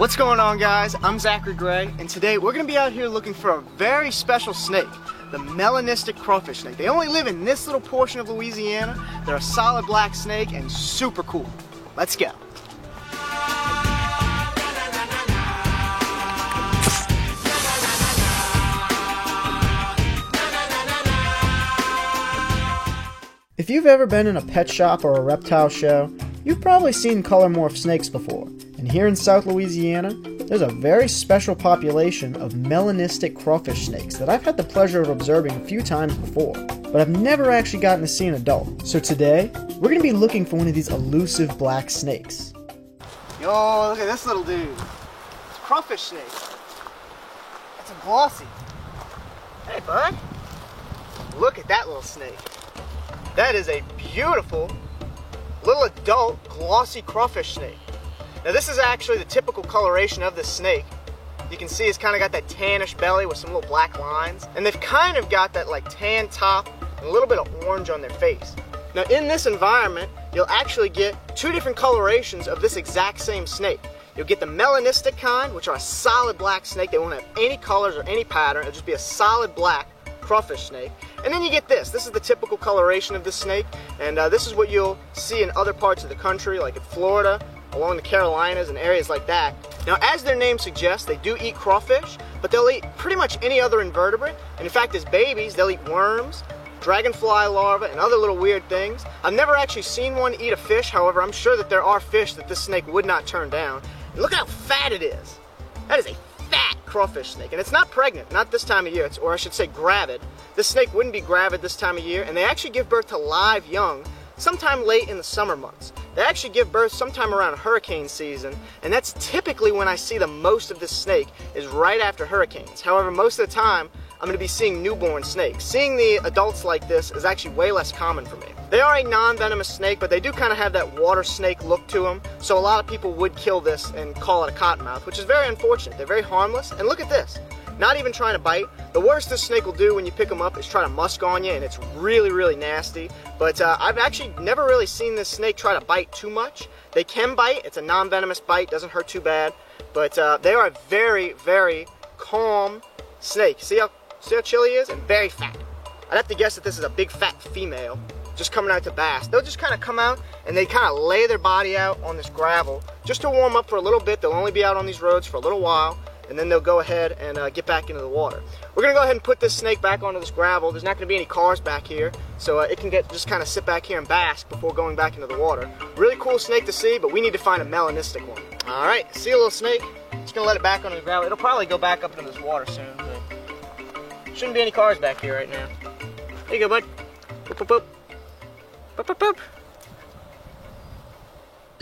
What's going on, guys? I'm Zachary Gray, and today we're going to be out here looking for a very special snake, the melanistic crawfish snake. They only live in this little portion of Louisiana. They're a solid black snake and super cool. Let's go. If you've ever been in a pet shop or a reptile show, you've probably seen color morph snakes before. And here in South Louisiana, there's a very special population of melanistic crawfish snakes that I've had the pleasure of observing a few times before, but I've never actually gotten to see an adult. So today, we're going to be looking for one of these elusive black snakes. Yo, look at this little dude. It's a crawfish snake. That's a glossy. Hey, bud. Look at that little snake. That is a beautiful little adult glossy crawfish snake. Now this is actually the typical coloration of this snake. You can see it's kind of got that tannish belly with some little black lines, and they've kind of got that like tan top and a little bit of orange on their face. Now in this environment, you'll actually get two different colorations of this exact same snake. You'll get the melanistic kind, which are a solid black snake. They won't have any colors or any pattern. It'll just be a solid black crawfish snake. And then you get this. This is the typical coloration of this snake, and this is what you'll see in other parts of the country, like in Florida, along the Carolinas and areas like that. Now, as their name suggests, they do eat crawfish, but they'll eat pretty much any other invertebrate. And in fact, as babies, they'll eat worms, dragonfly larvae, and other little weird things. I've never actually seen one eat a fish. However, I'm sure that there are fish that this snake would not turn down. And look at how fat it is. That is a fat crawfish snake, and it's not pregnant, not this time of year, or I should say gravid. This snake wouldn't be gravid this time of year, and they actually give birth to live young sometime late in the summer months. They actually give birth sometime around hurricane season, and that's typically when I see the most of this snake, is right after hurricanes. However, most of the time, I'm going to be seeing newborn snakes. Seeing the adults like this is actually way less common for me. They are a non-venomous snake, but they do kind of have that water snake look to them, so a lot of people would kill this and call it a cottonmouth, which is very unfortunate. They're very harmless, and look at this. Not even trying to bite. The worst this snake will do when you pick them up is try to musk on you, and it's really, really nasty. But I've actually never really seen this snake try to bite too much. They can bite. It's a non-venomous bite. Doesn't hurt too bad. But they are a very, very calm snake. See how chill he is? And very fat. I'd have to guess that this is a big fat female just coming out to bask. They'll just kind of come out and they kind of lay their body out on this gravel just to warm up for a little bit. They'll only be out on these roads for a little while, and then they'll go ahead and get back into the water. We're going to go ahead and put this snake back onto this gravel. There's not going to be any cars back here, so it can just kind of sit back here and bask before going back into the water. Really cool snake to see, but we need to find a melanistic one. All right, see a little snake? Just going to let it back onto the gravel. It'll probably go back up into this water soon, but shouldn't be any cars back here right now. There you go, bud. Boop, boop, boop. Boop, boop, boop.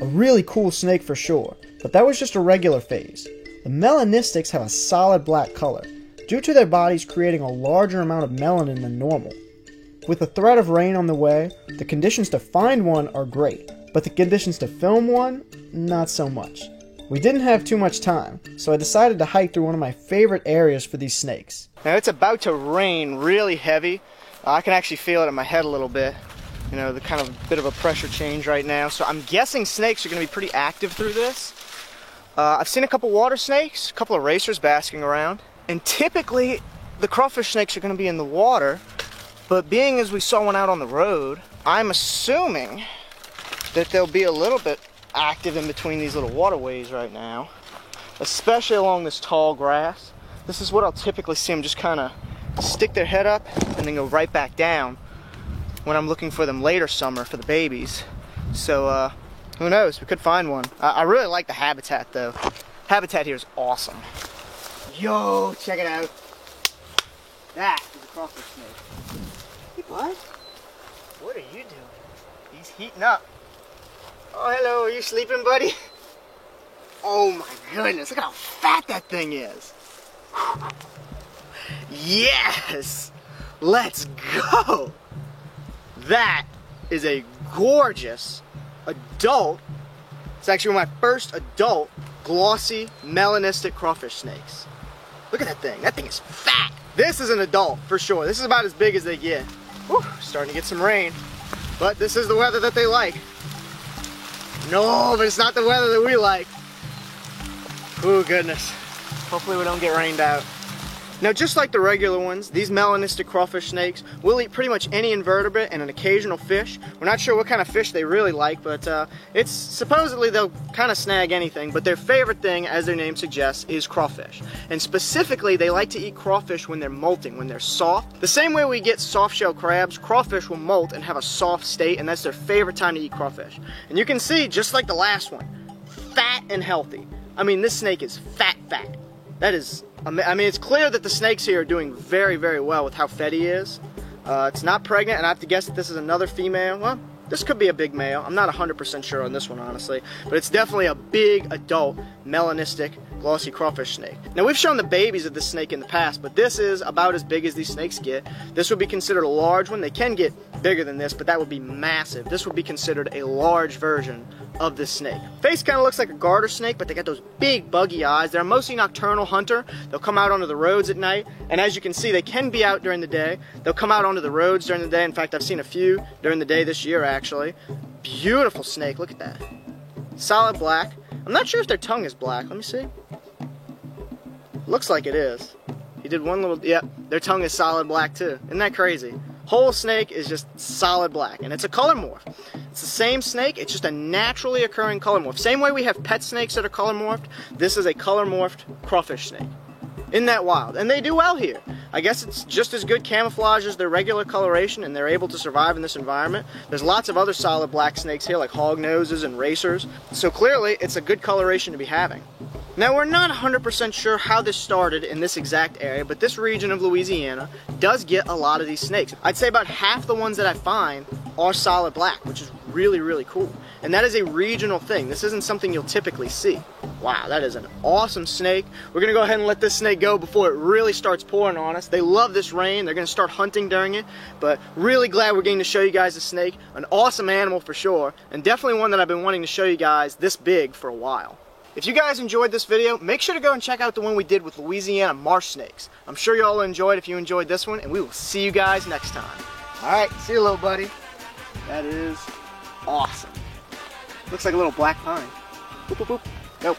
A really cool snake for sure, but that was just a regular phase. The melanistics have a solid black color, due to their bodies creating a larger amount of melanin than normal. With the threat of rain on the way, the conditions to find one are great, but the conditions to film one, not so much. We didn't have too much time, so I decided to hike through one of my favorite areas for these snakes. Now it's about to rain really heavy. I can actually feel it in my head a little bit. You know, the kind of bit of a pressure change right now. So I'm guessing snakes are going to be pretty active through this. I've seen a couple water snakes, a couple of racers basking around. And typically, the crawfish snakes are going to be in the water. But being as we saw one out on the road, I'm assuming that they'll be a little bit active in between these little waterways right now. Especially along this tall grass. This is what I'll typically see them just kind of stick their head up and then go right back down when I'm looking for them later summer for the babies. So who knows, we could find one. I really like the habitat though. Habitat here is awesome. Yo, check it out. That is a crawfish snake. Hey bud, what are you doing? He's heating up. Oh hello, are you sleeping, buddy? Oh my goodness, look how fat that thing is. Yes, let's go. That is a gorgeous adult. It's actually one of my first adult glossy melanistic crawfish snakes. Look at that thing. That thing is fat. This is an adult for sure. This is about as big as they get. Whew, starting to get some rain, but this is the weather that they like. No, but it's not the weather that we like. Oh goodness. Hopefully we don't get rained out. Now, just like the regular ones, these melanistic crawfish snakes will eat pretty much any invertebrate and an occasional fish. We're not sure what kind of fish they really like, but it's supposedly they'll kind of snag anything, but their favorite thing, as their name suggests, is crawfish. And specifically, they like to eat crawfish when they're molting, when they're soft. The same way we get soft shell crabs, crawfish will molt and have a soft state, and that's their favorite time to eat crawfish. And you can see, just like the last one, fat and healthy. I mean, this snake is fat. That is, I mean, it's clear that the snakes here are doing very, very well with how fed he is. It's not pregnant, and I have to guess that this is another female. Well, this could be a big male. I'm not 100% sure on this one, honestly. But it's definitely a big adult melanistic glossy crawfish snake. Now, we've shown the babies of this snake in the past, but this is about as big as these snakes get. This would be considered a large one. They can get bigger than this, but that would be massive. This would be considered a large version of this snake. Face kind of looks like a garter snake, but they got those big buggy eyes. They're a mostly nocturnal hunter. They'll come out onto the roads at night, and as you can see, they can be out during the day. They'll come out onto the roads during the day. In fact, I've seen a few during the day this year, actually. Beautiful snake. Look at that. Solid black. I'm not sure if their tongue is black. Let me see. Looks like it is. He did one little, yep, their tongue is solid black too. Isn't that crazy? Whole snake is just solid black, and it's a color morph. It's the same snake, it's just a naturally occurring color morph. Same way we have pet snakes that are color morphed, this is a color morphed crawfish snake. Isn't that wild? And they do well here. I guess it's just as good camouflage as their regular coloration, and they're able to survive in this environment. There's lots of other solid black snakes here, like hog noses and racers. So clearly, it's a good coloration to be having. Now, we're not 100% sure how this started in this exact area, but this region of Louisiana does get a lot of these snakes. I'd say about half the ones that I find are solid black, which is really, really cool. And that is a regional thing. This isn't something you'll typically see. Wow, that is an awesome snake. We're going to go ahead and let this snake go before it really starts pouring on us. They love this rain. They're going to start hunting during it. But really glad we're getting to show you guys the snake. An awesome animal for sure, and definitely one that I've been wanting to show you guys this big for a while. If you guys enjoyed this video, make sure to go and check out the one we did with Louisiana marsh snakes. I'm sure you all enjoyed if you enjoyed this one, and we will see you guys next time. Alright, see you, little buddy. That is awesome. Looks like a little black pine. Boop, boop, boop. Nope.